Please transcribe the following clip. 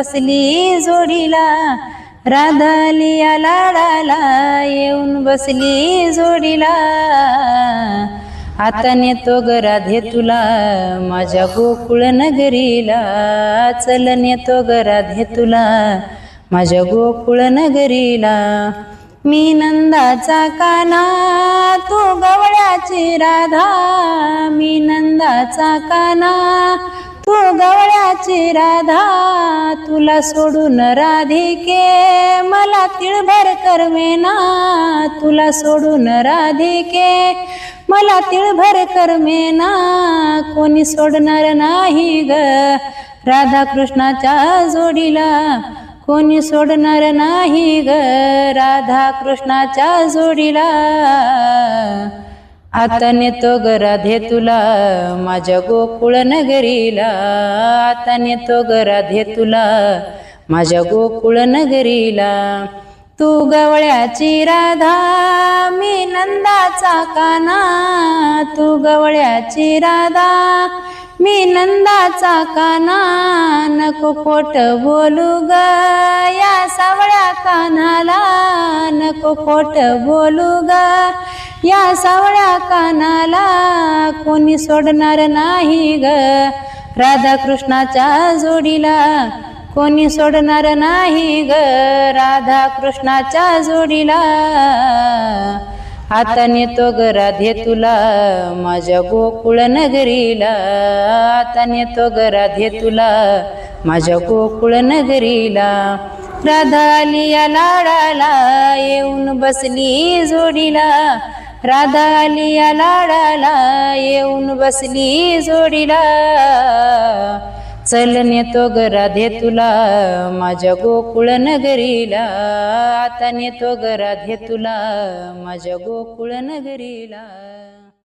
बसली जोडीला, राधा आली या लाडाला येऊन बसली जोडीला। आता नेतो ग राधे तुला माझ्या गोकुळ नगरीला, चल नेतो ग राधे तुला माझ्या गोकुळ नगरीला। मी नंदाचा कान्हा तू गवळ्याची राधा, मी नंदाचा कान्हा तू गवळ्याची राधा। तुला सोडून राधिके मला तिळभर करमेना, तुला सोडून राधिके मला तिळभर करमेना। कोणी सोडणार नाही ग राधा कृष्णाच्या जोडीला, कोणी सोडणार नाही ग राधा कृष्णाच्या जोडीला। आता नेतो ग राधे तुला माझ्या गोकुळ नगरीला, आता नेतो ग राधे तुला माझ्या गोकुळ नगरीला। तू गवळ्याची राधा मी नंदाचा कान्हा, तू गवळ्याची राधा मी नंदाचा कान्हा। नको खोट बोलू ग या सावळ्या कान्हाला, नको खोट बोलू ग या सावळ्या कान्हाला। कोणी सोडणार नाही ग राधा कृष्णाच्या जोडीला, कोणी सोडणार नाही ग राधा कृष्णाच्या जोडीला। आता नेतो ग राधे तुला माझ्या गोकुळ नगरीला, आता नेतो ग राधे तुला माझ्या गोकुळ नगरीला। राधा आली या लाडाला येऊन बसली जोडीला, राधा आली या लाडाला येऊन बसली जोडीला। चल नेतो ग राधे तुला माझ्या गोकुळ नगरीला, आता नेतो ग राधे तुला माझ्या गोकुळ नगरीला।